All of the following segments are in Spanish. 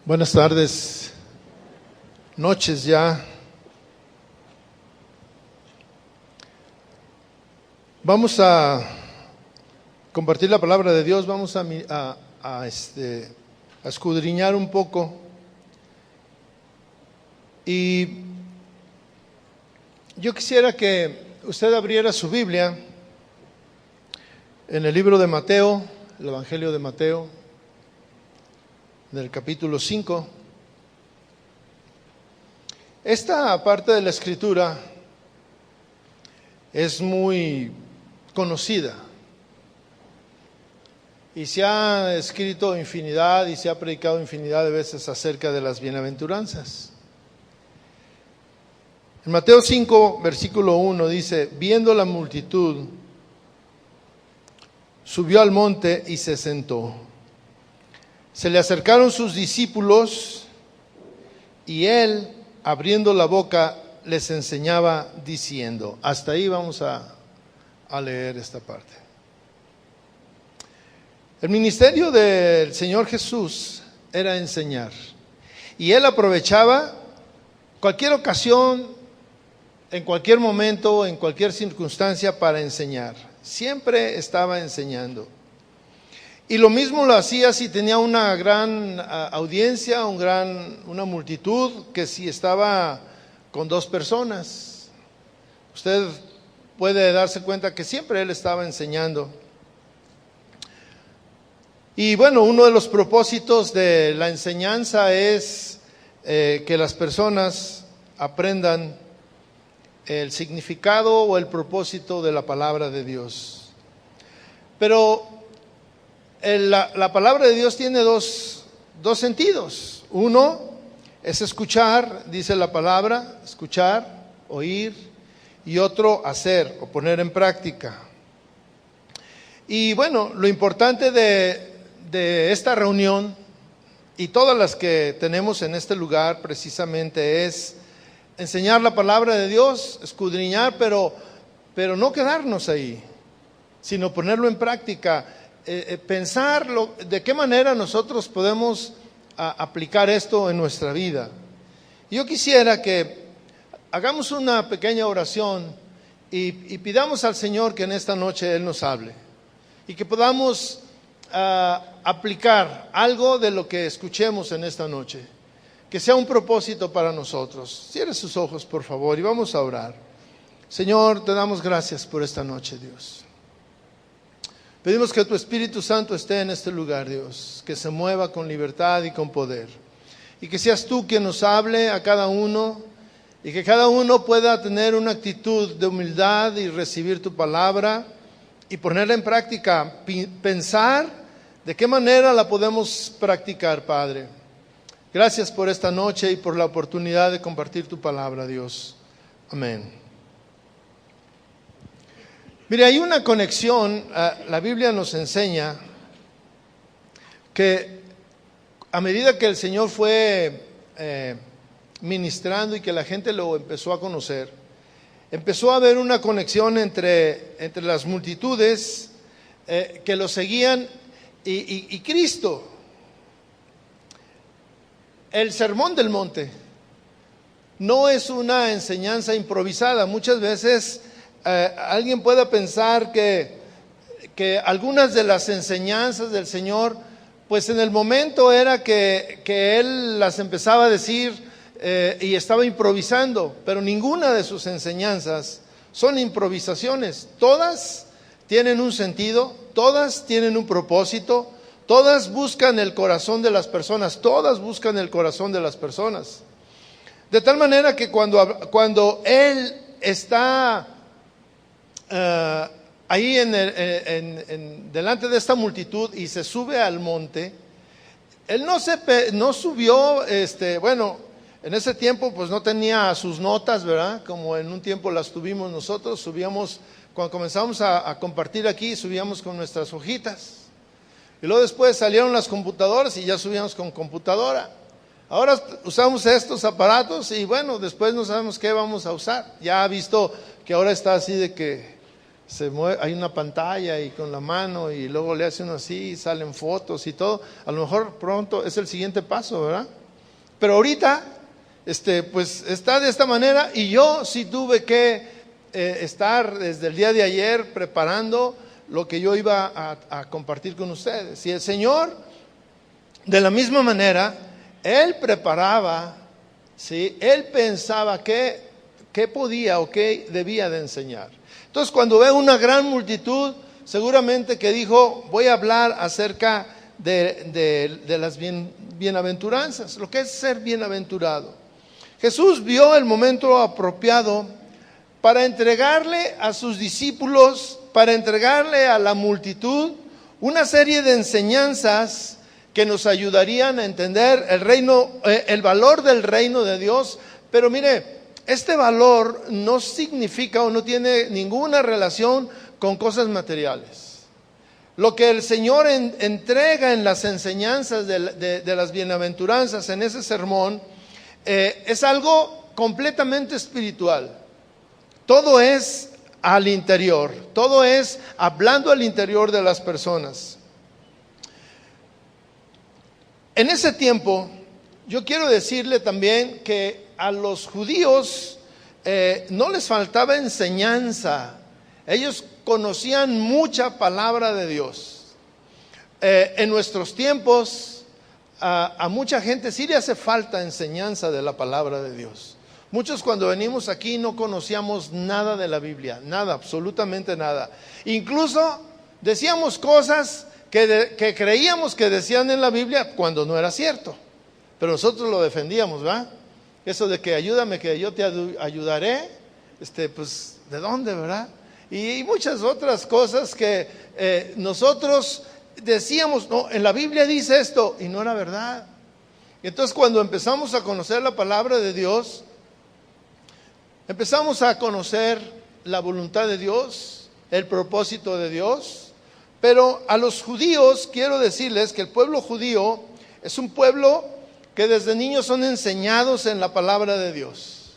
Buenas tardes, noches ya. Vamos a compartir la palabra de Dios, vamos a escudriñar un poco. Y yo quisiera que usted abriera su Biblia en el libro de Mateo, el Evangelio de Mateo, del capítulo 5. Esta parte de la Escritura es muy conocida y se ha escrito infinidad y se ha predicado infinidad de veces acerca de las bienaventuranzas. En Mateo 5, versículo 1 dice: viendo la multitud, subió al monte y se sentó. Se le acercaron sus discípulos y él, abriendo la boca, les enseñaba diciendo. Hasta ahí vamos a leer esta parte. El ministerio del Señor Jesús era enseñar. Y él aprovechaba cualquier ocasión, en cualquier momento, en cualquier circunstancia para enseñar. Siempre estaba enseñando. Y lo mismo lo hacía si tenía una gran audiencia, una multitud, que si estaba con dos personas. Usted puede darse cuenta que siempre él estaba enseñando. Y bueno, uno de los propósitos de la enseñanza es que las personas aprendan el significado o el propósito de la palabra de Dios. Pero la palabra de Dios tiene dos sentidos. Uno es escuchar, dice la palabra, escuchar, oír, y otro hacer o poner en práctica. Y bueno, lo importante de esta reunión y todas las que tenemos en este lugar precisamente es enseñar la palabra de Dios, escudriñar, pero no quedarnos ahí, sino ponerlo en práctica. Pensar de qué manera nosotros podemos aplicar esto en nuestra vida. Yo quisiera que hagamos una pequeña oración y pidamos al Señor que en esta noche Él nos hable y que podamos aplicar algo de lo que escuchemos en esta noche, que sea un propósito para nosotros. Cierre sus ojos, por favor, y vamos a orar. Señor, te damos gracias por esta noche, Dios. Pedimos que tu Espíritu Santo esté en este lugar, Dios, que se mueva con libertad y con poder. Y que seas tú quien nos hable a cada uno y que cada uno pueda tener una actitud de humildad y recibir tu palabra y ponerla en práctica. Pensar de qué manera la podemos practicar, Padre. Gracias por esta noche y por la oportunidad de compartir tu palabra, Dios. Amén. Mire, hay una conexión. La Biblia nos enseña que a medida que el Señor fue ministrando y que la gente lo empezó a conocer, empezó a haber una conexión entre las multitudes que lo seguían y Cristo. El Sermón del Monte no es una enseñanza improvisada. Muchas veces alguien puede pensar que algunas de las enseñanzas del Señor, pues en el momento era que Él las empezaba a decir y estaba improvisando, pero ninguna de sus enseñanzas son improvisaciones. Todas tienen un sentido, todas tienen un propósito, todas buscan el corazón de las personas, todas buscan el corazón de las personas. De tal manera que cuando Él está ahí delante de esta multitud y se sube al monte, él no subió, bueno, en ese tiempo pues no tenía sus notas, ¿verdad? Como en un tiempo las tuvimos nosotros. Subíamos, cuando comenzamos a compartir aquí, subíamos con nuestras hojitas. Y luego después salieron las computadoras y ya subíamos con computadora. Ahora usamos estos aparatos y bueno, después no sabemos qué vamos a usar. Ya ha visto que ahora está así de que hay una pantalla y con la mano y luego le hace uno así y salen fotos y todo. A lo mejor pronto es el siguiente paso, ¿verdad? Pero ahorita, pues está de esta manera y yo sí tuve que estar desde el día de ayer preparando lo que yo iba a compartir con ustedes. Y el Señor, de la misma manera, Él preparaba, ¿sí? Él pensaba qué podía o qué debía de enseñar. Entonces, cuando ve una gran multitud, seguramente que dijo, voy a hablar acerca de las bienaventuranzas, lo que es ser bienaventurado. Jesús vio el momento apropiado para entregarle a sus discípulos, para entregarle a la multitud una serie de enseñanzas que nos ayudarían a entender el valor del reino de Dios. Pero mire, este valor no significa o no tiene ninguna relación con cosas materiales. Lo que el Señor entrega en las enseñanzas de las bienaventuranzas en ese sermón es algo completamente espiritual. Todo es al interior, todo es hablando al interior de las personas. En ese tiempo, yo quiero decirle también que a los judíos no les faltaba enseñanza. Ellos conocían mucha palabra de Dios. En nuestros tiempos, a mucha gente sí le hace falta enseñanza de la palabra de Dios. Muchos cuando venimos aquí no conocíamos nada de la Biblia, nada, absolutamente nada. Incluso decíamos cosas que creíamos que decían en la Biblia cuando no era cierto. Pero nosotros lo defendíamos, ¿verdad? Eso de que ayúdame, que yo te ayudaré, pues, ¿de dónde, verdad? Y muchas otras cosas que nosotros decíamos, no, en la Biblia dice esto, y no era verdad. Entonces, cuando empezamos a conocer la palabra de Dios, empezamos a conocer la voluntad de Dios, el propósito de Dios. Pero a los judíos, quiero decirles que el pueblo judío es un pueblo que desde niños son enseñados en la palabra de Dios.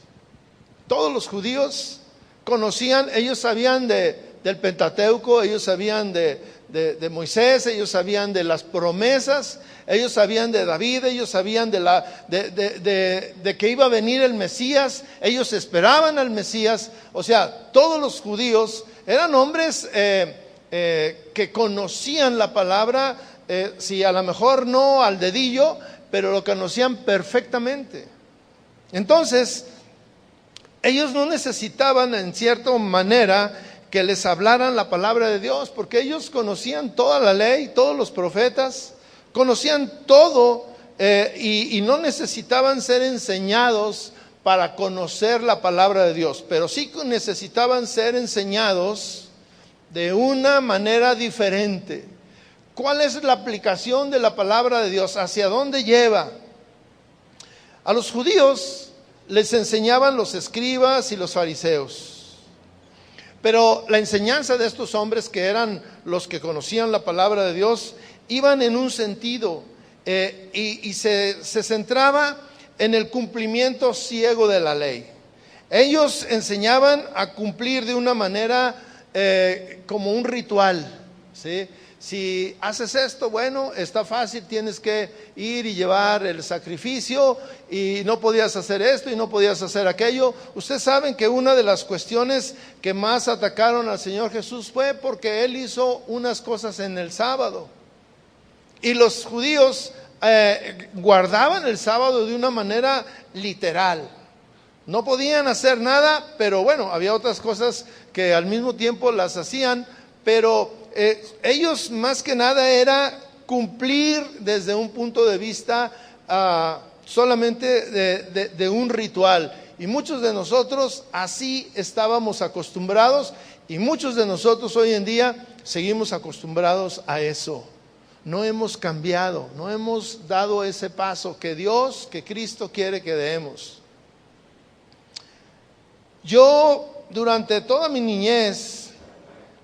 Todos los judíos conocían, ellos sabían del Pentateuco, ellos sabían de Moisés, ellos sabían de las promesas, ellos sabían de David, ellos sabían de que iba a venir el Mesías, ellos esperaban al Mesías. O sea, todos los judíos eran hombres que conocían la palabra, si a lo mejor no al dedillo, pero lo conocían perfectamente. Entonces, ellos no necesitaban en cierta manera que les hablaran la palabra de Dios, porque ellos conocían toda la ley, todos los profetas, conocían todo y no necesitaban ser enseñados para conocer la palabra de Dios, pero sí necesitaban ser enseñados de una manera diferente. ¿Cuál es la aplicación de la palabra de Dios? ¿Hacia dónde lleva? A los judíos les enseñaban los escribas y los fariseos. Pero la enseñanza de estos hombres, que eran los que conocían la palabra de Dios, iban en un sentido y se centraba en el cumplimiento ciego de la ley. Ellos enseñaban a cumplir de una manera como un ritual, ¿sí? Si haces esto, bueno, está fácil, tienes que ir y llevar el sacrificio y no podías hacer esto y no podías hacer aquello. Ustedes saben que una de las cuestiones que más atacaron al Señor Jesús fue porque Él hizo unas cosas en el sábado. Y los judíos guardaban el sábado de una manera literal. No podían hacer nada, pero bueno, había otras cosas que al mismo tiempo las hacían, pero ellos más que nada era cumplir desde un punto de vista solamente de un ritual. Y muchos de nosotros así estábamos acostumbrados, y muchos de nosotros hoy en día seguimos acostumbrados a eso. No hemos cambiado, no hemos dado ese paso que Dios, que Cristo quiere que demos. Yo durante toda mi niñez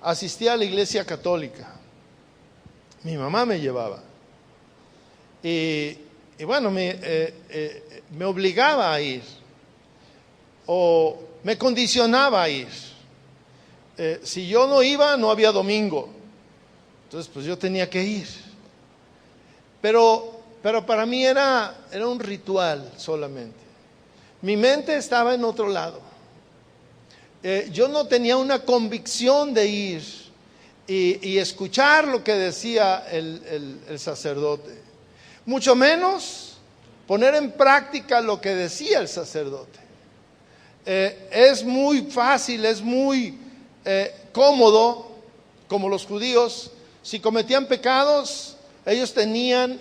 asistí a la iglesia católica. Mi mamá me llevaba. Y bueno, me obligaba a ir. O me condicionaba a ir. Si yo no iba, no había domingo. Entonces, pues yo tenía que ir. Pero para mí era un ritual solamente. Mi mente estaba en otro lado. Yo no tenía una convicción de ir y escuchar lo que decía el sacerdote. Mucho menos poner en práctica lo que decía el sacerdote. Es muy fácil, es muy cómodo, como los judíos, si cometían pecados, ellos tenían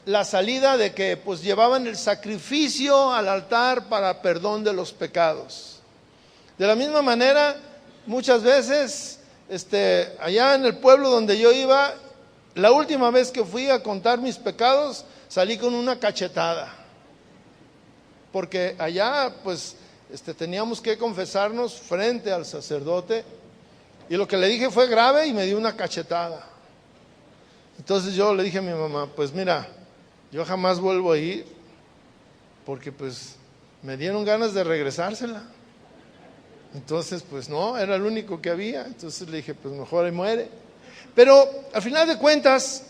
la salida de que pues llevaban el sacrificio al altar para perdón de los pecados. De la misma manera, muchas veces, allá en el pueblo donde yo iba, la última vez que fui a contar mis pecados, salí con una cachetada. Porque allá, pues, teníamos que confesarnos frente al sacerdote. Y lo que le dije fue grave y me dio una cachetada. Entonces yo le dije a mi mamá, pues mira, yo jamás vuelvo a ir, porque pues me dieron ganas de regresársela. Entonces pues no, era el único que había. Entonces le dije, pues mejor ahí muere. Pero al final de cuentas,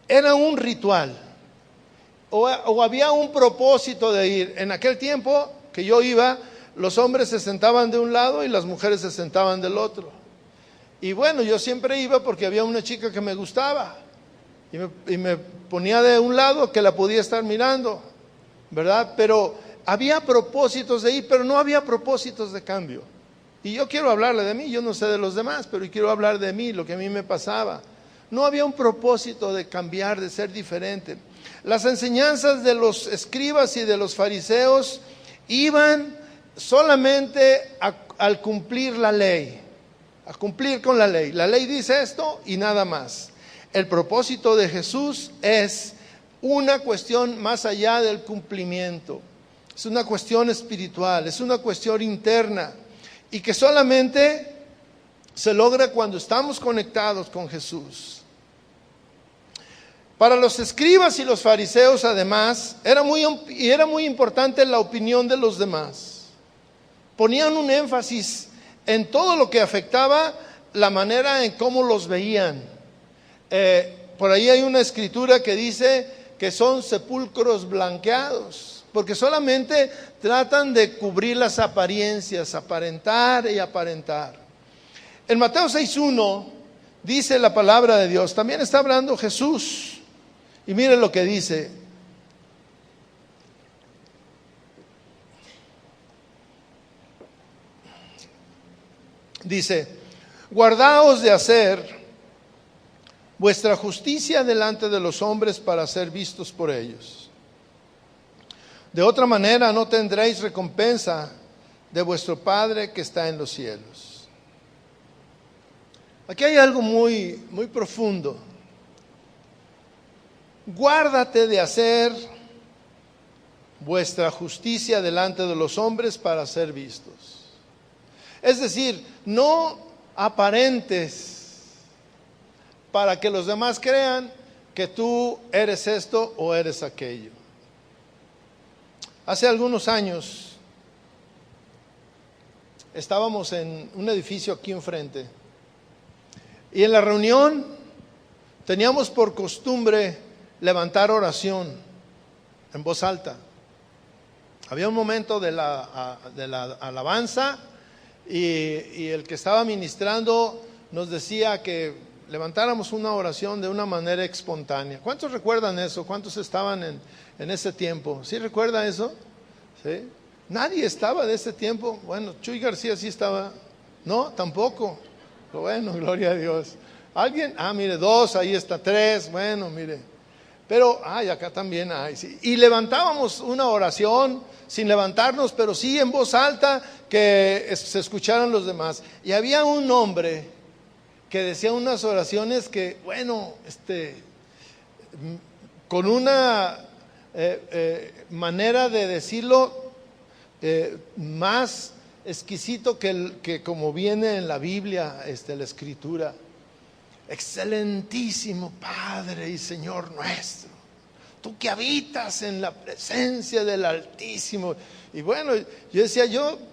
era un ritual, o había un propósito de ir. En aquel tiempo que yo iba, los hombres se sentaban de un lado y las mujeres se sentaban del otro. Y bueno, yo siempre iba porque había una chica que me gustaba y me ponía de un lado que la podía estar mirando, ¿verdad? Pero había propósitos de ir, pero no había propósitos de cambio. Y yo quiero hablarle de mí, yo no sé de los demás, pero quiero hablar de mí, lo que a mí me pasaba. No había un propósito de cambiar, de ser diferente. Las enseñanzas de los escribas y de los fariseos iban solamente al cumplir la ley, a cumplir con la ley. La ley dice esto y nada más. El propósito de Jesús es una cuestión más allá del cumplimiento. Es una cuestión espiritual, es una cuestión interna y que solamente se logra cuando estamos conectados con Jesús. Para los escribas y los fariseos, además, era muy importante la opinión de los demás. Ponían un énfasis en todo lo que afectaba la manera en cómo los veían. Por ahí hay una escritura que dice que son sepulcros blanqueados, porque solamente tratan de cubrir las apariencias, aparentar y aparentar. En Mateo 6:1 dice la palabra de Dios, también está hablando Jesús. Y miren lo que dice. Dice, guardaos de hacer vuestra justicia delante de los hombres para ser vistos por ellos. De otra manera no tendréis recompensa de vuestro Padre que está en los cielos. Aquí hay algo muy, muy profundo. Guárdate de hacer vuestra justicia delante de los hombres para ser vistos. Es decir, no aparentes para que los demás crean que tú eres esto o eres aquello. Hace algunos años estábamos en un edificio aquí enfrente y en la reunión teníamos por costumbre levantar oración en voz alta. Había un momento de la alabanza y el que estaba ministrando nos decía que levantáramos una oración de una manera espontánea. ¿Cuántos recuerdan eso? ¿Cuántos estaban en ese tiempo? ¿Sí recuerda eso? ¿Sí? Nadie estaba de ese tiempo. Bueno, Chuy García sí estaba. No, tampoco. Bueno, gloria a Dios. ¿Alguien? Mire, 2, ahí está 3. Bueno, mire. Pero, acá también hay. Sí. Y levantábamos una oración sin levantarnos, pero sí en voz alta que se escucharan los demás. Y había un hombre que decía unas oraciones que, bueno, con una manera de decirlo más exquisito que como viene en la Biblia, la Escritura. Excelentísimo Padre y Señor nuestro, tú que habitas en la presencia del Altísimo. Y bueno, yo decía,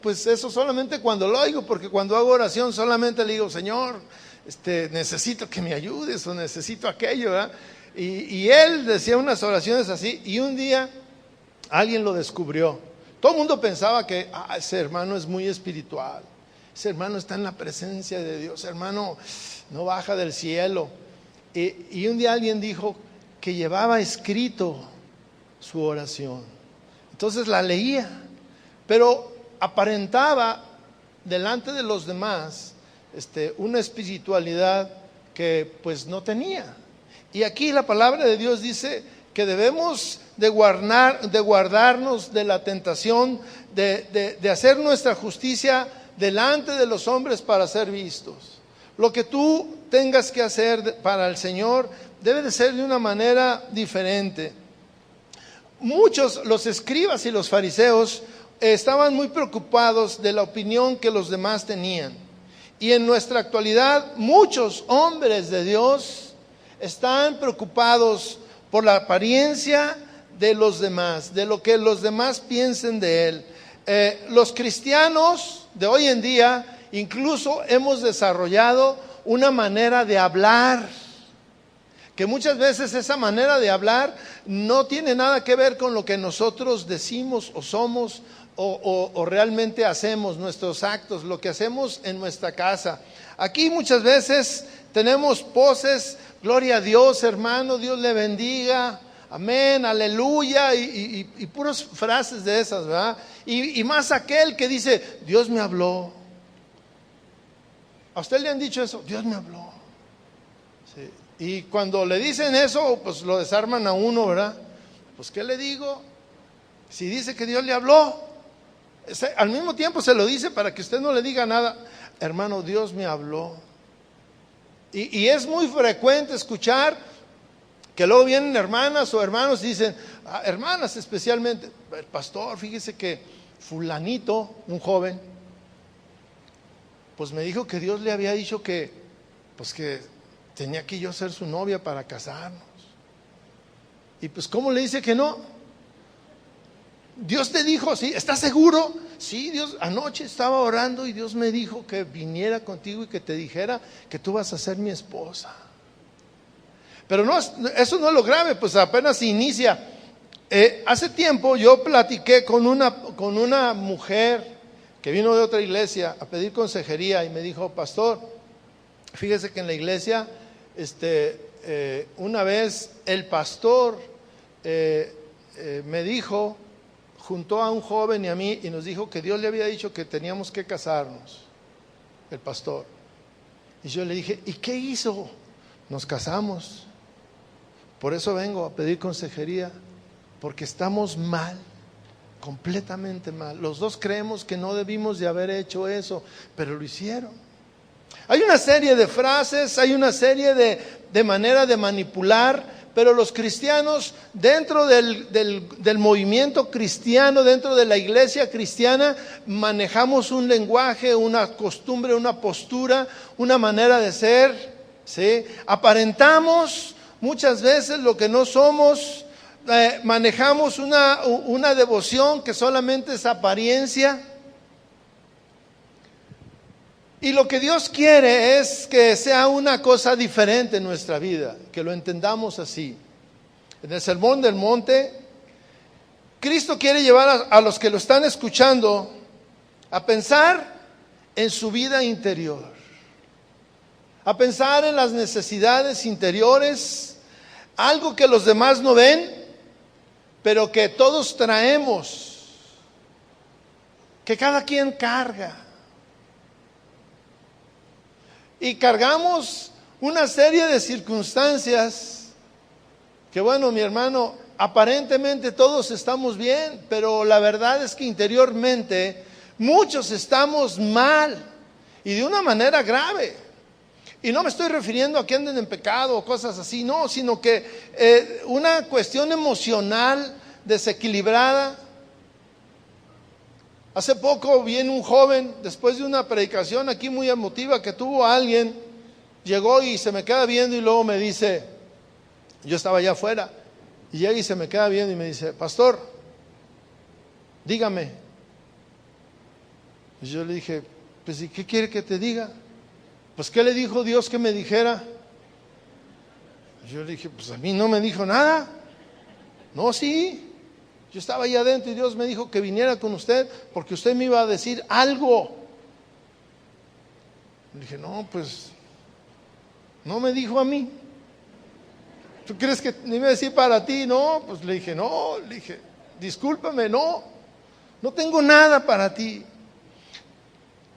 pues eso solamente cuando lo oigo, porque cuando hago oración solamente le digo, Señor, necesito que me ayudes o necesito aquello, ¿verdad? Y él decía unas oraciones así, y un día alguien lo descubrió. Todo el mundo pensaba que ese hermano es muy espiritual, ese hermano está en la presencia de Dios, ese hermano no baja del cielo. Y un día alguien dijo que llevaba escrito su oración. Entonces la leía, pero aparentaba delante de los demás una espiritualidad que pues no tenía. Y aquí la palabra de Dios dice que debemos de guardarnos de la tentación de hacer nuestra justicia delante de los hombres para ser vistos. Lo que tú tengas que hacer para el Señor debe de ser de una manera diferente. Muchos, los escribas y los fariseos, estaban muy preocupados de la opinión que los demás tenían. Y en nuestra actualidad, muchos hombres de Dios están preocupados por la apariencia de los demás, de lo que los demás piensen de él. Los cristianos de hoy en día incluso hemos desarrollado una manera de hablar, que muchas veces esa manera de hablar no tiene nada que ver con lo que nosotros decimos o somos o realmente hacemos, nuestros actos, lo que hacemos en nuestra casa. Aquí muchas veces tenemos poses, gloria a Dios, hermano, Dios le bendiga, amén, aleluya, y puras frases de esas, ¿verdad? Y más aquel que dice, Dios me habló. ¿A usted le han dicho eso? Dios me habló. Sí. Y cuando le dicen eso, pues lo desarman a uno, ¿verdad? Pues ¿qué le digo? Si dice que Dios le habló, al mismo tiempo se lo dice para que usted no le diga nada. Hermano, Dios me habló. Y es muy frecuente escuchar que luego vienen hermanas o hermanos y dicen, hermanas especialmente, el pastor, fíjese que fulanito, un joven, pues me dijo que Dios le había dicho que tenía que yo ser su novia para casarnos. Y pues ¿cómo le dice que no? Dios te dijo, ¿sí? ¿Estás seguro? Sí, Dios, anoche estaba orando y Dios me dijo que viniera contigo y que te dijera que tú vas a ser mi esposa. Pero no, eso no es lo grave, pues apenas se inicia. Hace tiempo yo platiqué con una mujer que vino de otra iglesia a pedir consejería y me dijo, pastor, fíjese que en la iglesia, una vez el pastor me dijo, juntó a un joven y a mí y nos dijo que Dios le había dicho que teníamos que casarnos, el pastor. Y yo le dije, ¿y qué hizo? Nos casamos. Por eso vengo a pedir consejería, porque estamos mal, completamente mal. Los dos creemos que no debimos de haber hecho eso, pero lo hicieron. Hay una serie de frases, hay una serie de manera de manipular, pero los cristianos dentro del movimiento cristiano, dentro de la iglesia cristiana, manejamos un lenguaje, una costumbre, una postura, una manera de ser, ¿sí? Aparentamos muchas veces lo que no somos, manejamos una devoción que solamente es apariencia. Y lo que Dios quiere es que sea una cosa diferente en nuestra vida, que lo entendamos así. En el Sermón del Monte, Cristo quiere llevar a los que lo están escuchando a pensar en su vida interior, a pensar en las necesidades interiores, algo que los demás no ven, pero que todos traemos, que cada quien carga. Y cargamos una serie de circunstancias que, bueno, mi hermano, aparentemente todos estamos bien, pero la verdad es que interiormente muchos estamos mal y de una manera grave. Y no me estoy refiriendo a que anden en pecado o cosas así, no, sino que una cuestión emocional desequilibrada. Hace poco viene un joven, después de una predicación aquí muy emotiva que tuvo alguien, llegó y se me queda viendo y luego me dice, yo estaba allá afuera, Y llega y se me queda viendo y me dice: pastor, dígame. Y yo le dije: pues ¿y qué quiere que te diga? Pues ¿qué le dijo Dios que me dijera? Y yo le dije: pues a mí no me dijo nada. No, sí, yo estaba ahí adentro y Dios me dijo que viniera con usted porque usted me iba a decir algo. Le dije: no, pues no me dijo a mí. ¿Tú crees que me iba a decir para ti? No, pues le dije: no, le dije: discúlpame, no tengo nada para ti.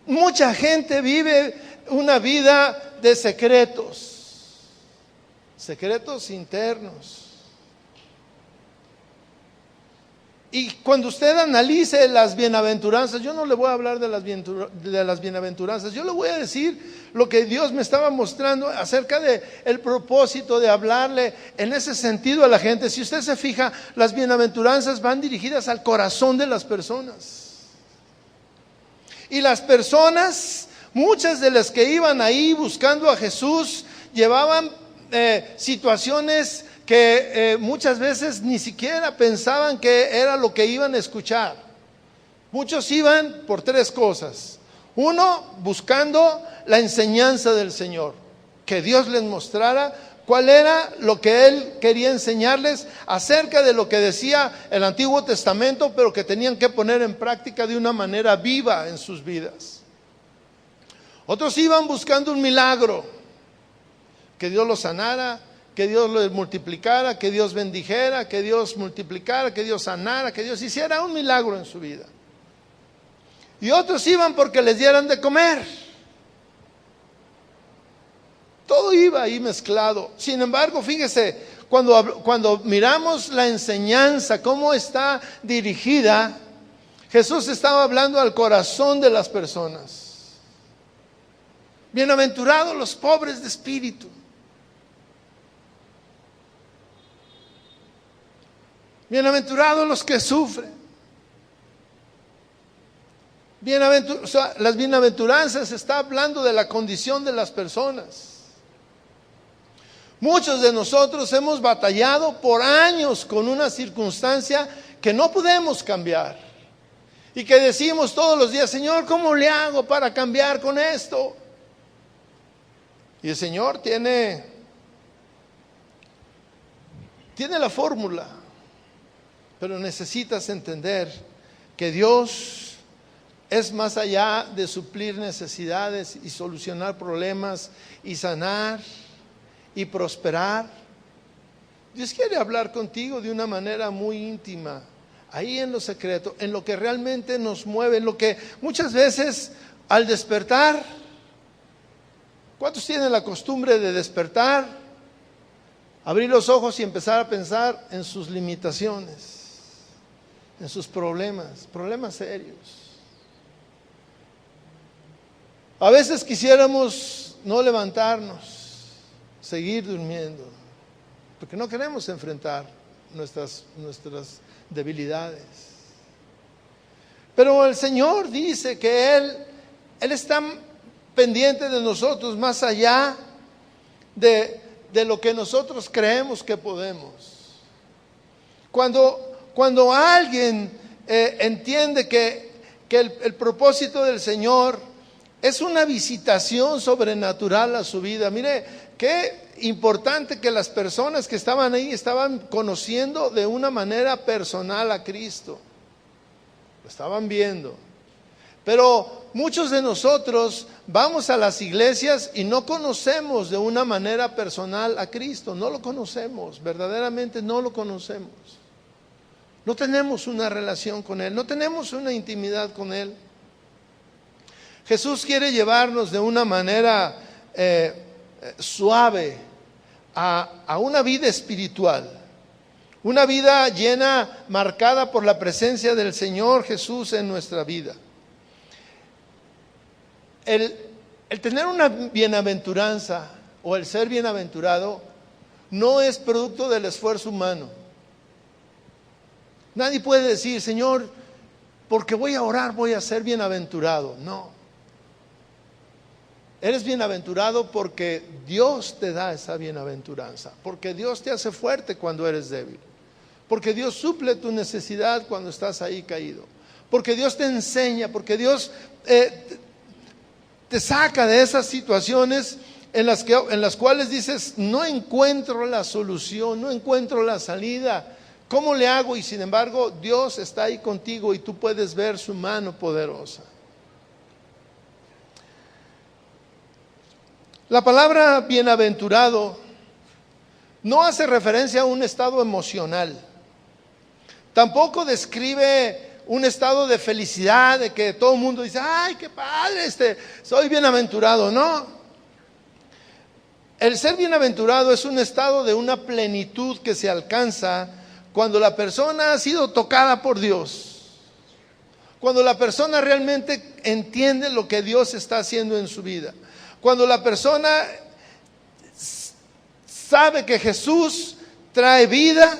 Mucha gente vive una vida de secretos internos. Y cuando usted analice las bienaventuranzas, yo no le voy a hablar de las bienaventuranzas, yo le voy a decir lo que Dios me estaba mostrando acerca de el propósito de hablarle en ese sentido a la gente. Si usted se fija, las bienaventuranzas van dirigidas al corazón de las personas. Y las personas, muchas de las que iban ahí buscando a Jesús, llevaban situaciones que muchas veces ni siquiera pensaban que era lo que iban a escuchar. Muchos iban por tres cosas. Uno, buscando la enseñanza del Señor, que Dios les mostrara cuál era lo que Él quería enseñarles acerca de lo que decía el Antiguo Testamento, pero que tenían que poner en práctica de una manera viva en sus vidas. Otros iban buscando un milagro, que Dios los sanara, que Dios los multiplicara, que Dios bendijera, que Dios multiplicara, que Dios sanara, que Dios hiciera un milagro en su vida. Y otros iban porque les dieran de comer. Todo iba ahí mezclado. Sin embargo, fíjese, cuando miramos la enseñanza, cómo está dirigida, Jesús estaba hablando al corazón de las personas. Bienaventurados los pobres de espíritu. Bienaventurados los que sufren. Las bienaventuranzas está hablando de la condición de las personas. Muchos de nosotros hemos batallado por años con una circunstancia que no podemos cambiar y que decimos todos los días: Señor, ¿cómo le hago para cambiar con esto? Y el Señor tiene la fórmula, pero necesitas entender que Dios es más allá de suplir necesidades y solucionar problemas y sanar y prosperar. Dios quiere hablar contigo de una manera muy íntima, ahí en lo secreto, en lo que realmente nos mueve, en lo que muchas veces al despertar, ¿cuántos tienen la costumbre de despertar, abrir los ojos y empezar a pensar en sus limitaciones, en sus problemas serios? A veces quisiéramos no levantarnos, seguir durmiendo, porque no queremos enfrentar nuestras debilidades. Pero el Señor dice que Él está pendiente de nosotros más allá de lo que nosotros creemos que podemos. Cuando alguien entiende que el propósito del Señor es una visitación sobrenatural a su vida. Mire, qué importante que las personas que estaban ahí estaban conociendo de una manera personal a Cristo. Lo estaban viendo. Pero muchos de nosotros vamos a las iglesias y no conocemos de una manera personal a Cristo. No lo conocemos, verdaderamente no lo conocemos. No tenemos una relación con Él, no tenemos una intimidad con Él. Jesús quiere llevarnos de una manera suave a una vida espiritual, una vida llena, marcada por la presencia del Señor Jesús en nuestra vida. El tener una bienaventuranza o el ser bienaventurado no es producto del esfuerzo humano. Nadie puede decir: Señor, porque voy a orar voy a ser bienaventurado. No. Eres bienaventurado porque Dios te da esa bienaventuranza, porque Dios te hace fuerte cuando eres débil. porque Dios suple tu necesidad cuando estás ahí caído, porque Dios te enseña, porque Dios te saca de esas situaciones en las cuales dices, no encuentro la solución, no encuentro la salida, ¿cómo le hago? Y sin embargo, Dios está ahí contigo y tú puedes ver su mano poderosa. La palabra bienaventurado no hace referencia a un estado emocional, tampoco describe un estado de felicidad, de que todo el mundo dice, ay, qué padre, soy bienaventurado. No, el ser bienaventurado es un estado de una plenitud que se alcanza cuando la persona ha sido tocada por Dios, cuando la persona realmente entiende lo que Dios está haciendo en su vida, cuando la persona sabe que Jesús trae vida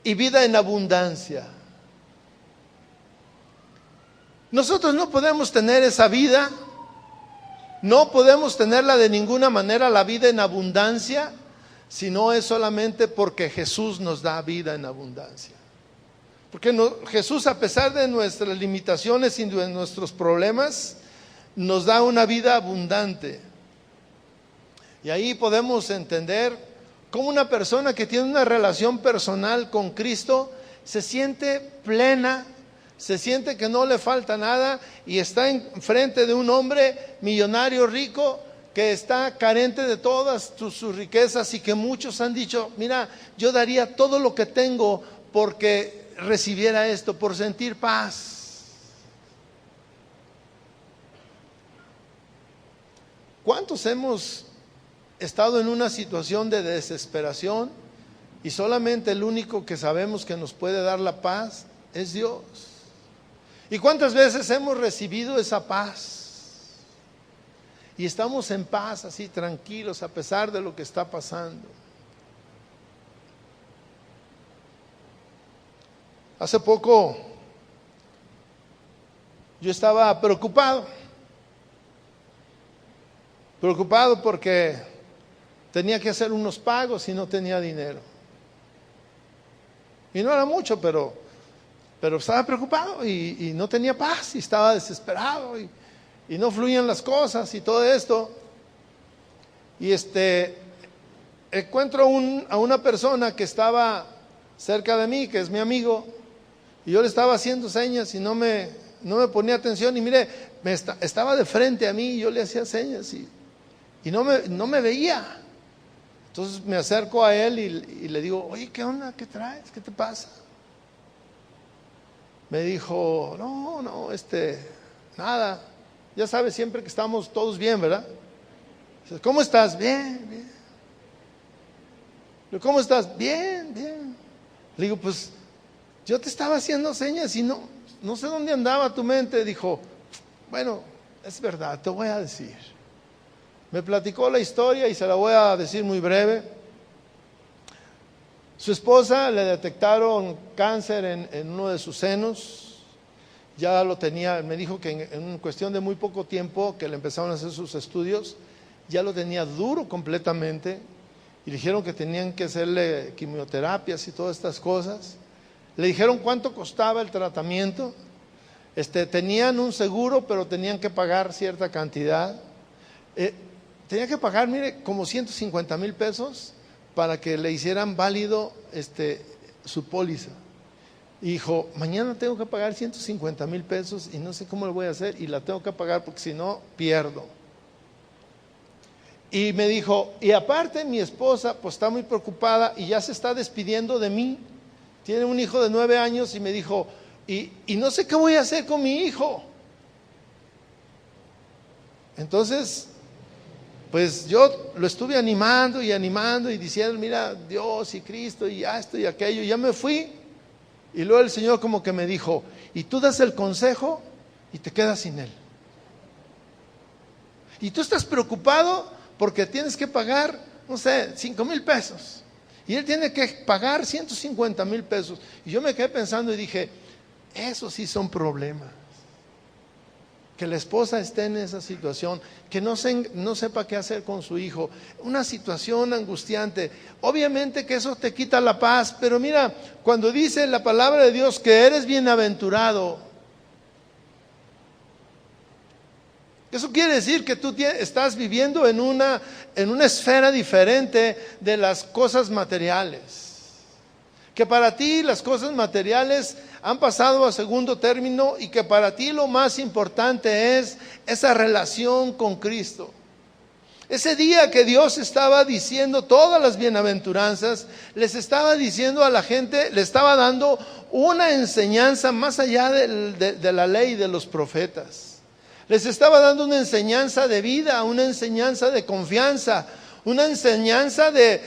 y vida en abundancia. Nosotros no podemos tener esa vida, no podemos tenerla de ninguna manera, la vida en abundancia, si no es solamente porque Jesús nos da vida en abundancia. Porque Jesús, a pesar de nuestras limitaciones y de nuestros problemas, nos da una vida abundante. Y ahí podemos entender cómo una persona que tiene una relación personal con Cristo se siente plena, se siente que no le falta nada y está enfrente de un hombre millonario rico que está carente de todas sus riquezas y que muchos han dicho, mira, yo daría todo lo que tengo porque recibiera esto, por sentir paz. ¿Cuántos hemos estado en una situación de desesperación y solamente el único que sabemos que nos puede dar la paz es Dios? ¿Y cuántas veces hemos recibido esa paz? Y estamos en paz, así tranquilos, a pesar de lo que está pasando. Hace poco yo estaba preocupado porque tenía que hacer unos pagos y no tenía dinero. Y no era mucho, pero estaba preocupado y no tenía paz y estaba desesperado y no fluían las cosas y todo esto. Y encuentro a una persona que estaba cerca de mí, que es mi amigo, y yo le estaba haciendo señas y no me ponía atención. Y mire, estaba de frente a mí y yo le hacía señas y no me veía. Entonces me acerco a él y le digo, oye, ¿qué onda? ¿Qué traes? ¿Qué te pasa? Me dijo, no, nada. Ya sabes, siempre que estamos todos bien, ¿verdad? ¿Cómo estás? Bien. ¿Cómo estás? Bien. Le digo, pues yo te estaba haciendo señas y no sé dónde andaba tu mente. Dijo, bueno, es verdad, te voy a decir. Me platicó la historia y se la voy a decir muy breve. Su esposa le detectaron cáncer en uno de sus senos. Ya lo tenía, me dijo que en cuestión de muy poco tiempo que le empezaron a hacer sus estudios, ya lo tenía duro completamente y le dijeron que tenían que hacerle quimioterapias y todas estas cosas. Le dijeron cuánto costaba el tratamiento. Tenían un seguro, pero tenían que pagar cierta cantidad. Tenía que pagar, mire, como 150,000 pesos para que le hicieran válido su póliza. Y dijo, mañana tengo que pagar 150,000 pesos y no sé cómo lo voy a hacer y la tengo que pagar porque si no, pierdo. Y me dijo, y aparte mi esposa pues está muy preocupada y ya se está despidiendo de mí. Tiene un hijo de 9 años y me dijo, y no sé qué voy a hacer con mi hijo. Entonces, pues yo lo estuve animando y diciendo, mira, Dios y Cristo y esto y aquello. Y ya me fui y luego el Señor como que me dijo, y tú das el consejo y te quedas sin él. Y tú estás preocupado porque tienes que pagar, no sé, 5,000 pesos. Y él tiene que pagar 150,000 pesos. Y yo me quedé pensando y dije, esos sí son problemas. que la esposa esté en esa situación, que no sepa qué hacer con su hijo, una situación angustiante. Obviamente que eso te quita la paz, pero mira, cuando dice la palabra de Dios que eres bienaventurado, eso quiere decir que tú estás viviendo en una esfera diferente de las cosas materiales. Que para ti las cosas materiales han pasado a segundo término y que para ti lo más importante es esa relación con Cristo. Ese día que Dios estaba diciendo todas las bienaventuranzas, les estaba diciendo a la gente, le estaba dando una enseñanza más allá de la ley de los profetas. Les estaba dando una enseñanza de vida, una enseñanza de confianza, una enseñanza de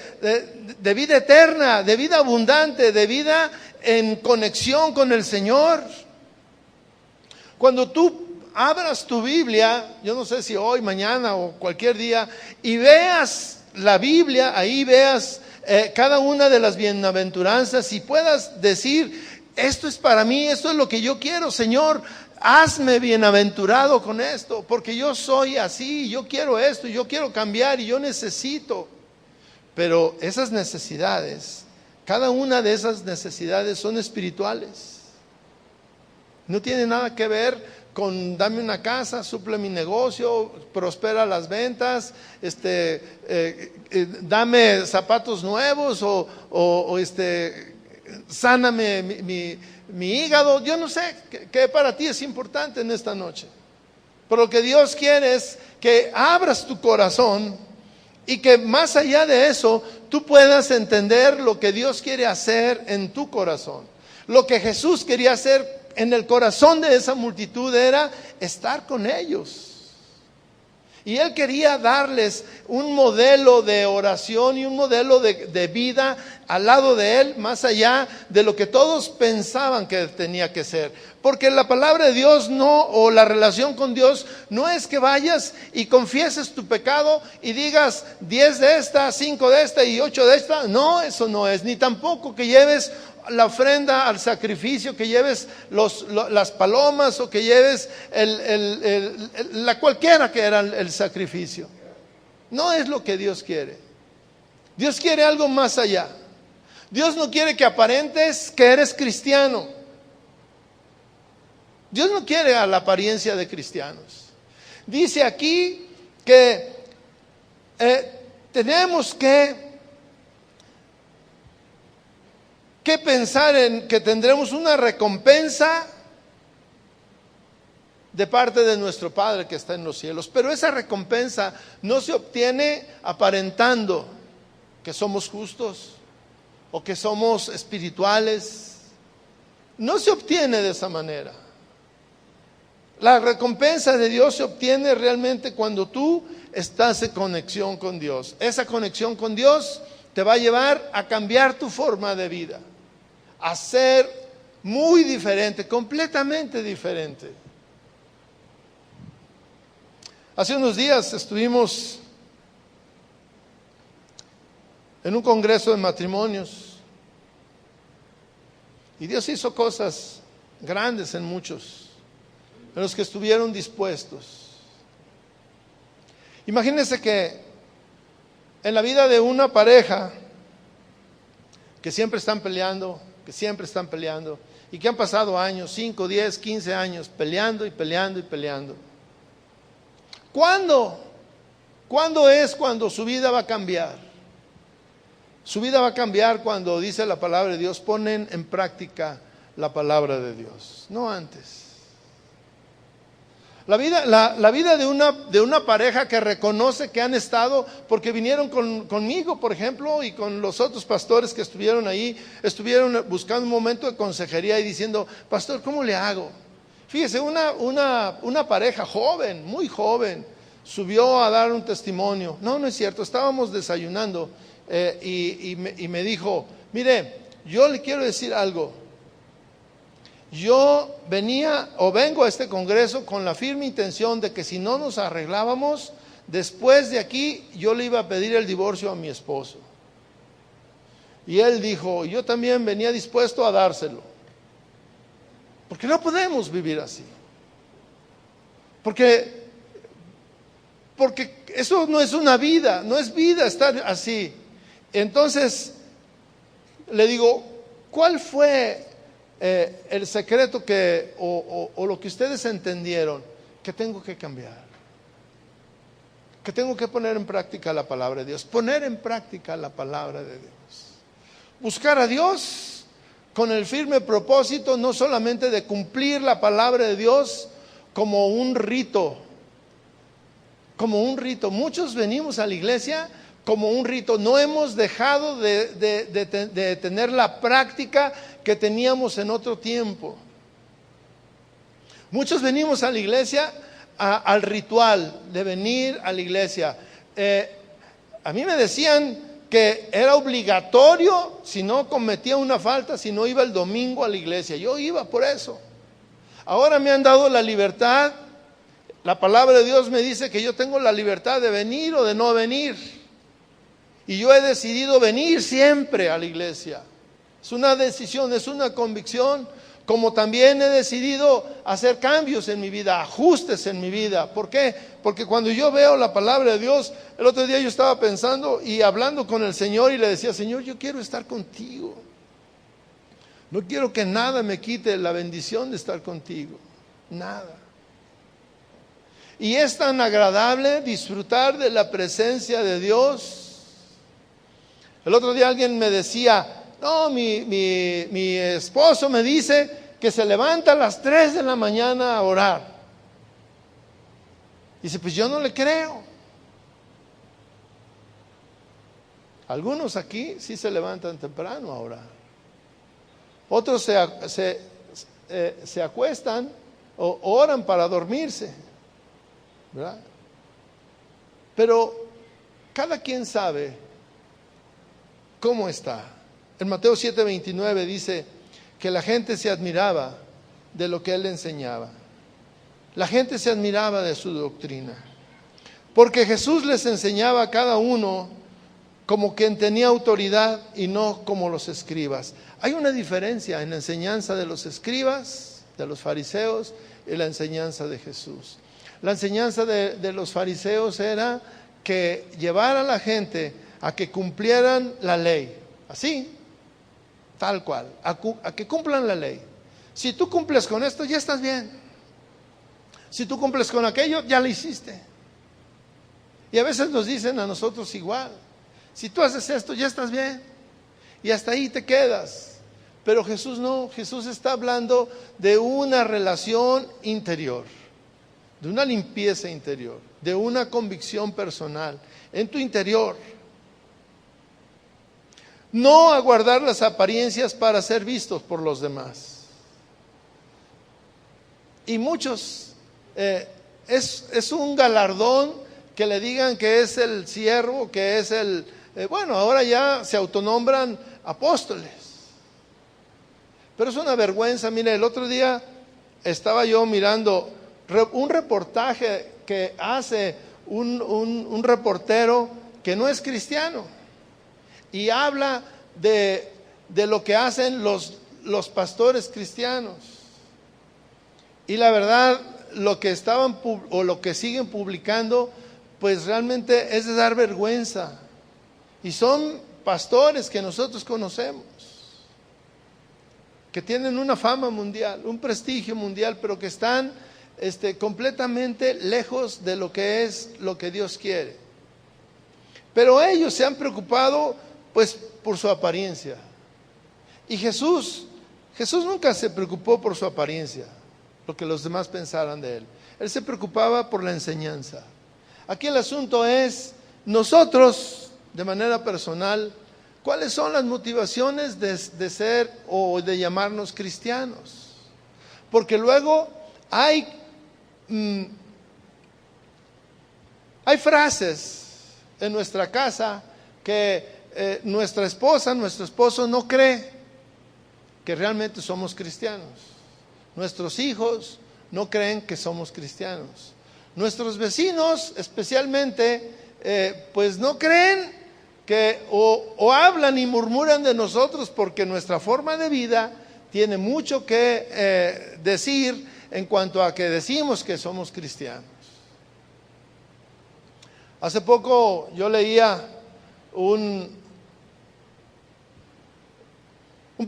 vida eterna, de vida abundante, de vida en conexión con el Señor. Cuando tú abras tu Biblia, yo no sé si hoy, mañana o cualquier día, y veas la Biblia, ahí veas cada una de las bienaventuranzas y puedas decir, esto es para mí, esto es lo que yo quiero, Señor. Hazme bienaventurado con esto, porque yo soy así, yo quiero esto, yo quiero cambiar y yo necesito. Pero esas necesidades, cada una de esas necesidades son espirituales. No tiene nada que ver con dame una casa, suple mi negocio, prospera las ventas, dame zapatos nuevos o sáname mi hígado. Yo no sé qué para ti es importante en esta noche, pero lo que Dios quiere es que abras tu corazón y que más allá de eso tú puedas entender lo que Dios quiere hacer en tu corazón. Lo que Jesús quería hacer en el corazón de esa multitud era estar con ellos. Y Él quería darles un modelo de oración y un modelo de vida al lado de Él, más allá de lo que todos pensaban que tenía que ser. Porque la palabra de Dios o la relación con Dios no es que vayas y confieses tu pecado y digas 10 de esta, 5 de esta y 8 de esta. No, eso no es. Ni tampoco que lleves la ofrenda al sacrificio, que lleves las palomas o que lleves la cualquiera que era el sacrificio. No es lo que Dios quiere. Dios quiere algo más allá. Dios no quiere que aparentes que eres cristiano. Dios no quiere a la apariencia de cristianos. Dice aquí que tenemos que pensar en que tendremos una recompensa de parte de nuestro Padre que está en los cielos. Pero esa recompensa no se obtiene aparentando que somos justos o que somos espirituales. No se obtiene de esa manera. La recompensa de Dios se obtiene realmente cuando tú estás en conexión con Dios. Esa conexión con Dios te va a llevar a cambiar tu forma de vida, a ser muy diferente, completamente diferente. Hace unos días estuvimos en un congreso de matrimonios y Dios hizo cosas grandes en muchos, en los que estuvieron dispuestos. Imagínense que en la vida de una pareja que siempre están peleando, y que han pasado años, 5, 10, 15 años peleando y peleando y peleando. ¿Cuándo es cuando su vida va a cambiar? Su vida va a cambiar cuando dice la palabra de Dios, ponen en práctica la palabra de Dios, no antes. La vida de una pareja que reconoce que han estado, porque vinieron conmigo, por ejemplo, y con los otros pastores que estuvieron ahí, estuvieron buscando un momento de consejería y diciendo, pastor, ¿cómo le hago? Fíjese, una pareja joven, muy joven, subió a dar un testimonio. No es cierto, estábamos desayunando y me dijo, mire, yo le quiero decir algo. Yo vengo a este congreso con la firme intención de que si no nos arreglábamos, después de aquí yo le iba a pedir el divorcio a mi esposo. Y él dijo, yo también venía dispuesto a dárselo. Porque no podemos vivir así. Porque eso no es una vida, no es vida estar así. Entonces, le digo, ¿cuál fue el secreto o lo que ustedes entendieron? Que tengo que cambiar. Que tengo que poner en práctica la palabra de Dios. Poner en práctica la palabra de Dios. Buscar a Dios con el firme propósito no solamente de cumplir la palabra de Dios como un rito. Como un rito. Muchos venimos a la iglesia como un rito. No hemos dejado de tener la práctica que teníamos en otro tiempo. Muchos venimos a la iglesia al ritual de venir a la iglesia. A mí me decían que era obligatorio si no cometía una falta, si no iba el domingo a la iglesia. Yo iba por eso. Ahora me han dado la libertad. La palabra de Dios me dice que yo tengo la libertad de venir o de no venir. Y yo he decidido venir siempre a la iglesia. Es una decisión, es una convicción. Como también he decidido hacer cambios en mi vida, ajustes en mi vida. ¿Por qué? Porque cuando yo veo la palabra de Dios, el otro día yo estaba pensando y hablando con el Señor y le decía, Señor, yo quiero estar contigo. No quiero que nada me quite la bendición de estar contigo. Nada. Y es tan agradable disfrutar de la presencia de Dios. El otro día alguien me decía, no, mi esposo me dice que se levanta a las 3 de la mañana a orar. Dice, pues yo no le creo. Algunos aquí sí se levantan temprano a orar. Otros se acuestan o oran para dormirse, ¿verdad? Pero cada quien sabe cómo está. En Mateo 7:29 dice que la gente se admiraba de lo que él enseñaba. La gente se admiraba de su doctrina. Porque Jesús les enseñaba a cada uno como quien tenía autoridad y no como los escribas. Hay una diferencia en la enseñanza de los escribas, de los fariseos, y la enseñanza de Jesús. La enseñanza de los fariseos era que llevar a la gente a que cumplieran la ley. Así, tal cual, a que cumplan la ley. Si tú cumples con esto, ya estás bien. Si tú cumples con aquello, ya lo hiciste. Y a veces nos dicen a nosotros igual. Si tú haces esto, ya estás bien. Y hasta ahí te quedas. Pero Jesús no, Jesús está hablando de una relación interior, de una limpieza interior, de una convicción personal en tu interior. No aguardar las apariencias para ser vistos por los demás. Y muchos, es un galardón que le digan que es el siervo, que es bueno, ahora ya se autonombran apóstoles. Pero es una vergüenza. Mire, el otro día estaba yo mirando un reportaje que hace un reportero que no es cristiano. Y habla de lo que hacen los pastores cristianos. Y la verdad, lo que estaban o lo que siguen publicando, pues realmente es de dar vergüenza. Y son pastores que nosotros conocemos, que tienen una fama mundial, un prestigio mundial, pero que están completamente lejos de lo que es lo que Dios quiere. Pero ellos se han preocupado pues por su apariencia. Y Jesús nunca se preocupó por su apariencia, lo que los demás pensaran de él. Él se preocupaba por la enseñanza. Aquí el asunto es, nosotros, de manera personal, ¿cuáles son las motivaciones de ser o de llamarnos cristianos? Porque luego hay frases en nuestra casa que nuestra esposa, nuestro esposo no cree que realmente somos cristianos. Nuestros hijos no creen que somos cristianos. Nuestros vecinos especialmente, pues no creen que o hablan y murmuran de nosotros porque nuestra forma de vida tiene mucho que decir en cuanto a que decimos que somos cristianos. Hace poco yo leía un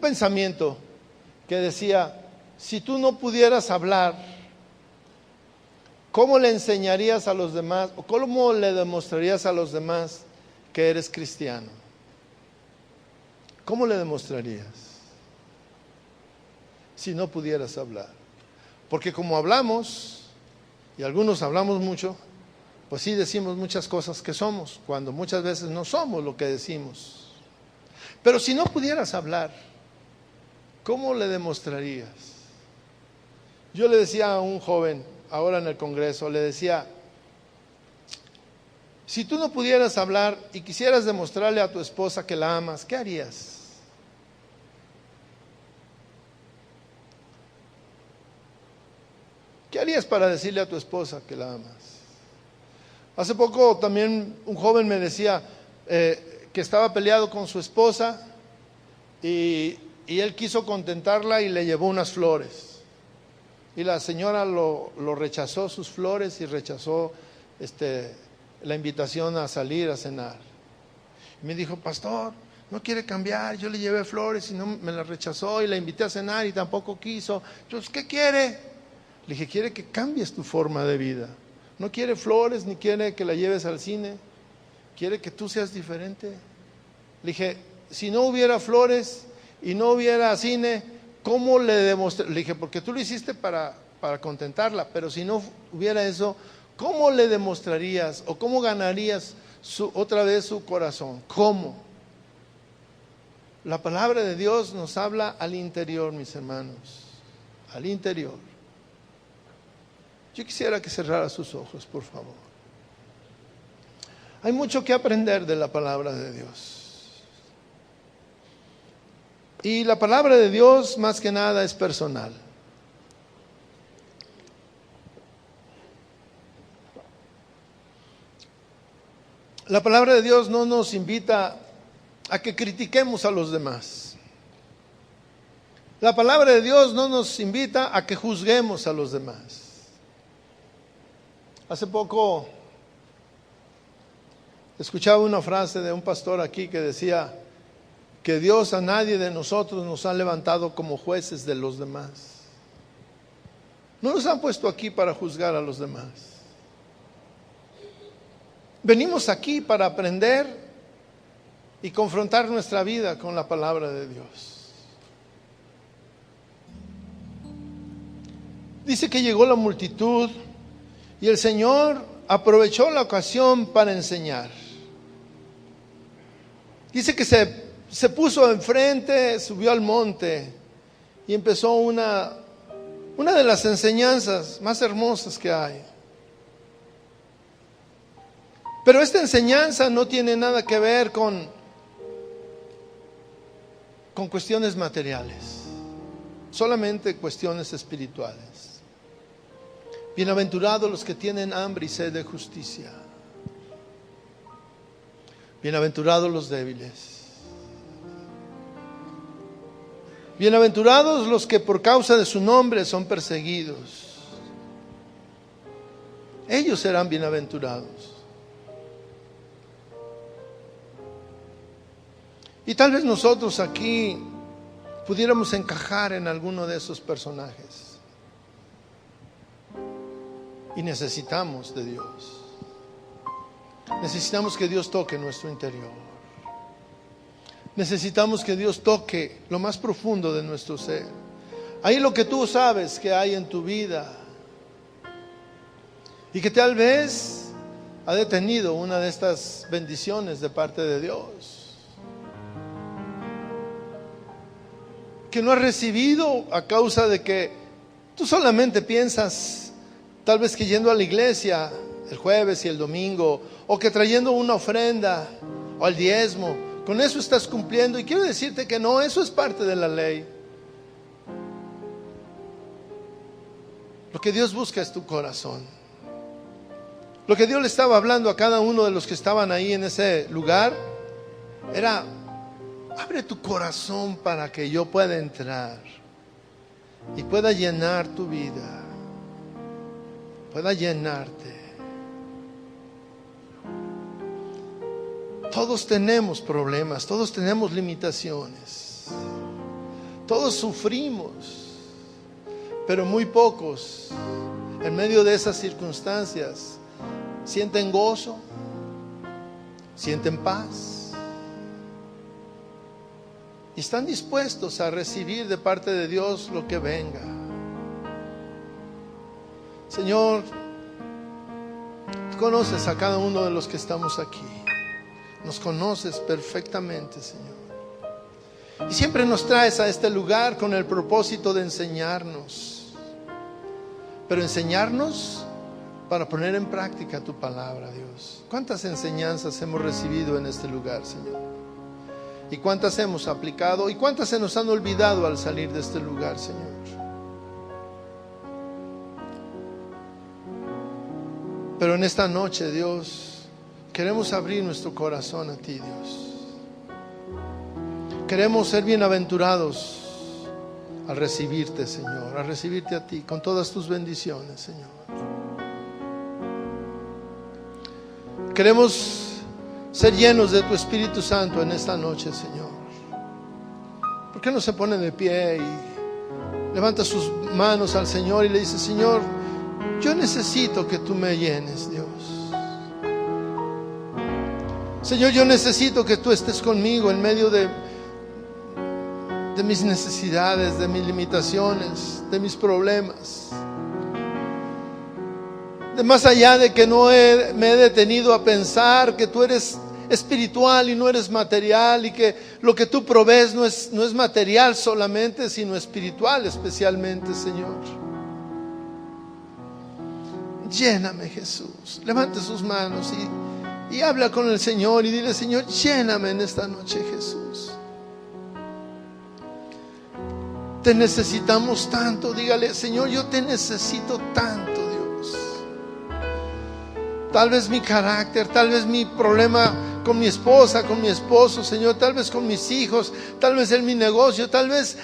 pensamiento que decía, si tú no pudieras hablar, ¿cómo le enseñarías a los demás o cómo le demostrarías a los demás que eres cristiano? ¿Cómo le demostrarías si no pudieras hablar? Porque como hablamos, y algunos hablamos mucho, pues sí decimos muchas cosas que somos, cuando muchas veces no somos lo que decimos. Pero si no pudieras hablar, ¿cómo le demostrarías? Yo le decía a un joven, ahora en el Congreso, le decía, si tú no pudieras hablar y quisieras demostrarle a tu esposa que la amas, ¿qué harías? ¿Qué harías para decirle a tu esposa que la amas? Hace poco también un joven me decía que estaba peleado con su esposa y él quiso contentarla y le llevó unas flores. Y la señora lo rechazó sus flores y rechazó la invitación a salir a cenar. Y me dijo, pastor, no quiere cambiar, yo le llevé flores y no me las rechazó y la invité a cenar y tampoco quiso. Entonces, ¿qué quiere? Le dije, quiere que cambies tu forma de vida. No quiere flores ni quiere que la lleves al cine, quiere que tú seas diferente. Le dije, si no hubiera flores y no hubiera cine, ¿cómo le demostré? Le dije, porque tú lo hiciste para contentarla, pero si no hubiera eso, ¿cómo le demostrarías o cómo ganarías otra vez su corazón? ¿Cómo? La palabra de Dios nos habla al interior, mis hermanos, al interior. Yo quisiera que cerrara sus ojos, por favor. Hay mucho que aprender de la palabra de Dios. Y la palabra de Dios, más que nada, es personal. La palabra de Dios no nos invita a que critiquemos a los demás. La palabra de Dios no nos invita a que juzguemos a los demás. Hace poco escuchaba una frase de un pastor aquí que decía que Dios a nadie de nosotros nos ha levantado como jueces de los demás. No nos han puesto aquí para juzgar a los demás. Venimos aquí para aprender y confrontar nuestra vida con la palabra de Dios. Dice que llegó la multitud y el Señor aprovechó la ocasión para enseñar. Dice que se puso enfrente, subió al monte y empezó una de las enseñanzas más hermosas que hay. Pero esta enseñanza no tiene nada que ver con cuestiones materiales, solamente cuestiones espirituales. Bienaventurados los que tienen hambre y sed de justicia. Bienaventurados los débiles. Bienaventurados los que por causa de su nombre son perseguidos. Ellos serán bienaventurados. Y tal vez nosotros aquí pudiéramos encajar en alguno de esos personajes. Y necesitamos de Dios. Necesitamos que Dios toque nuestro interior. Necesitamos que Dios toque lo más profundo de nuestro ser. Ahí lo que tú sabes que hay en tu vida y que tal vez ha detenido una de estas bendiciones de parte de Dios, que no has recibido a causa de que tú solamente piensas tal vez que yendo a la iglesia el jueves y el domingo, o que trayendo una ofrenda o el diezmo, con eso estás cumpliendo. Y quiero decirte que no, eso es parte de la ley. Lo que Dios busca es tu corazón. Lo que Dios le estaba hablando a cada uno de los que estaban ahí en ese lugar era: abre tu corazón para que yo pueda entrar y pueda llenar tu vida. pueda llenarte. Todos tenemos problemas, todos tenemos limitaciones, todos sufrimos, pero muy pocos en medio de esas circunstancias sienten gozo, sienten paz y están dispuestos a recibir de parte de Dios lo que venga. Señor, tú conoces a cada uno de los que estamos aquí. Nos conoces perfectamente, Señor. Y siempre nos traes a este lugar con el propósito de enseñarnos. Pero enseñarnos para poner en práctica tu palabra, Dios. ¿Cuántas enseñanzas hemos recibido en este lugar, Señor? ¿Y cuántas hemos aplicado? ¿Y cuántas se nos han olvidado al salir de este lugar, Señor? Pero en esta noche, Dios, queremos abrir nuestro corazón a ti, Dios. Queremos ser bienaventurados al recibirte, Señor, al recibirte a ti con todas tus bendiciones, Señor. Queremos ser llenos de tu Espíritu Santo en esta noche, Señor. ¿Por qué no se pone de pie y levanta sus manos al Señor y le dice: Señor, yo necesito que tú me llenes, Dios. Señor, yo necesito que tú estés conmigo en medio de mis necesidades, de mis limitaciones, de mis problemas. De más allá de que me he detenido a pensar que tú eres espiritual y no eres material, y que lo que tú provees no es material solamente, sino espiritual especialmente, Señor. Lléname, Jesús. Levante sus manos y habla con el Señor y dile: Señor, lléname en esta noche, Jesús. Te necesitamos tanto. Dígale: Señor, yo te necesito tanto, Dios. Tal vez mi carácter, tal vez mi problema con mi esposa, con mi esposo, Señor, tal vez con mis hijos, tal vez en mi negocio, tal vez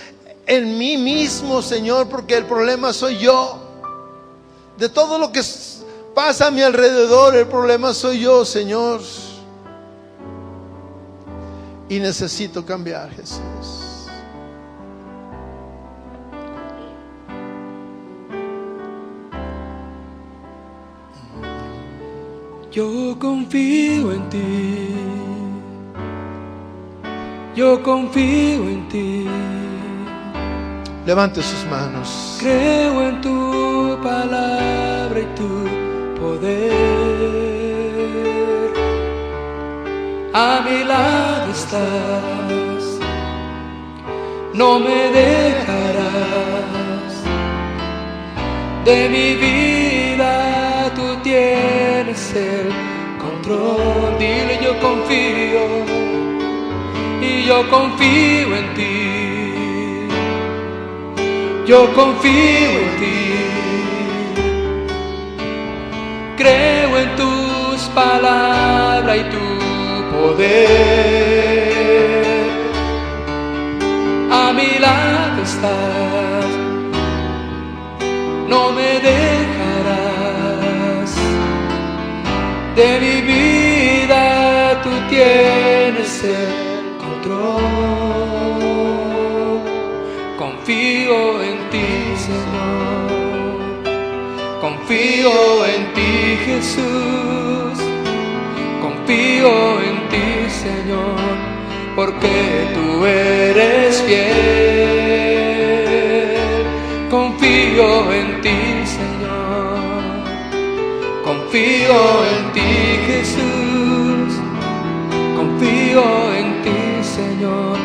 en mí mismo, Señor, porque el problema soy yo. De todo lo que pasa a mi alrededor, el problema soy yo, Señor. Y necesito cambiar, Jesús. Yo confío en ti. Yo confío en ti. Levante sus manos. Creo en tu palabra y tu poder. A mi lado estás, no me dejarás. De mi vida tú tienes el control. Dile: yo confío y yo confío en ti. Yo confío en ti, creo en tus palabras y tu poder. A mi lado estás, no me dejarás. De mi vida tú tienes el control. Confío en ti, Señor. Confío en ti, Jesús. Confío en ti, Señor, porque tú eres fiel. Confío en ti, Señor. Confío en ti, Jesús. Confío en ti, Señor,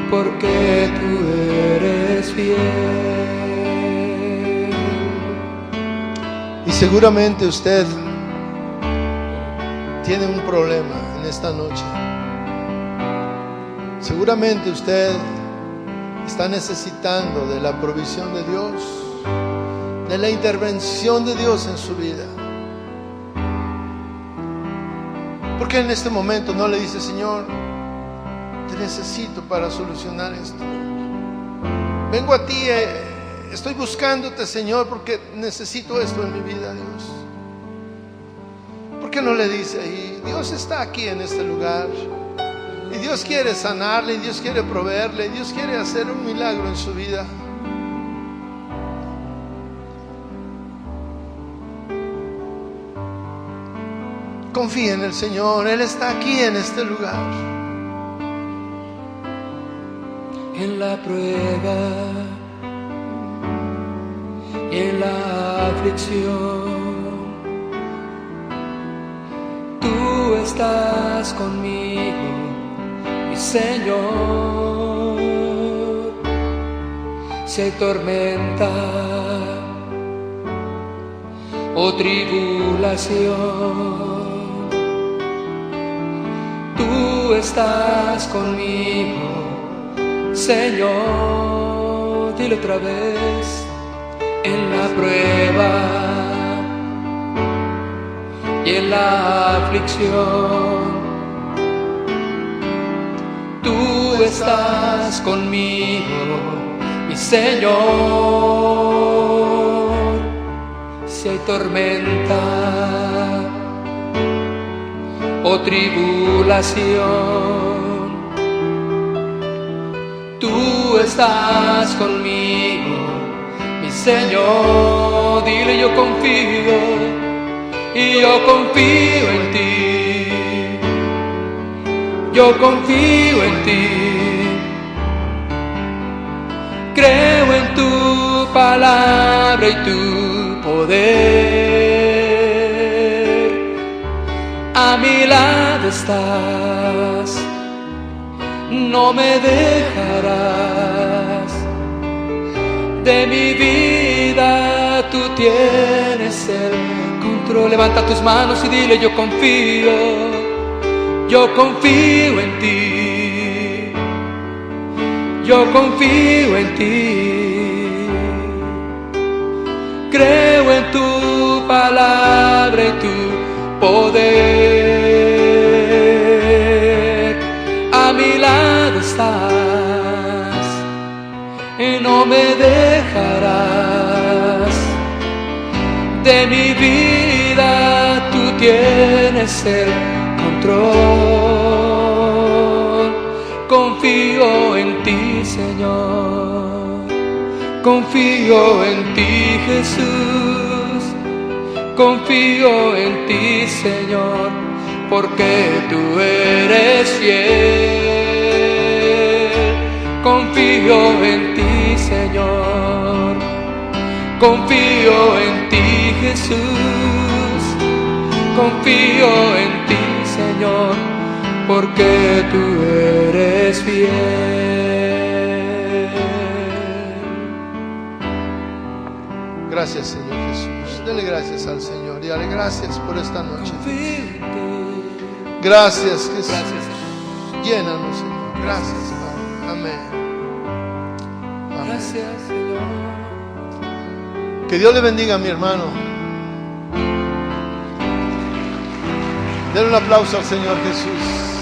porque tú eres fiel. Y seguramente usted tiene un problema en esta noche. Seguramente usted está necesitando de la provisión de Dios, de la intervención de Dios en su vida. ¿Por qué en este momento no le dice: Señor, te necesito para solucionar esto? Vengo a ti estoy buscándote, Señor, porque necesito esto en mi vida, Dios. ¿Por qué no le dice ahí? Dios está aquí en este lugar. Y Dios quiere sanarle, y Dios quiere proveerle, y Dios quiere hacer un milagro en su vida. Confía en el Señor, Él está aquí en este lugar. En la prueba, en la aflicción, tú estás conmigo, mi Señor. Si hay tormenta o tribulación, tú estás conmigo, Señor. Dile otra vez. En la prueba y en la aflicción, tú estás conmigo, mi Señor. Si hay tormenta o tribulación, tú estás conmigo, mi Señor. Dile: yo confío, y yo confío en ti, yo confío en ti. Creo en tu palabra y tu poder. A mi lado estás, no me dejarás. De mi vida tú tienes el control. Levanta tus manos y dile: yo confío en ti, yo confío en ti. Creo en tu palabra y tu poder. A mi lado estás y no me dejarás. De mi vida tú tienes el control. Confío en ti, Señor. Confío en ti, Jesús. Confío en ti, Señor, porque tú eres fiel. Confío en ti, Señor. Confío en ti, Jesús. Confío en ti, Señor, porque tú eres fiel. Gracias, Señor Jesús. Dele gracias al Señor y dale gracias por esta noche. Gracias, Jesús. Gracias. Llénanos, Señor. Gracias, Padre. Amén. Amén. Gracias, Señor. Que Dios le bendiga a mi hermano. Denle un aplauso al Señor Jesús.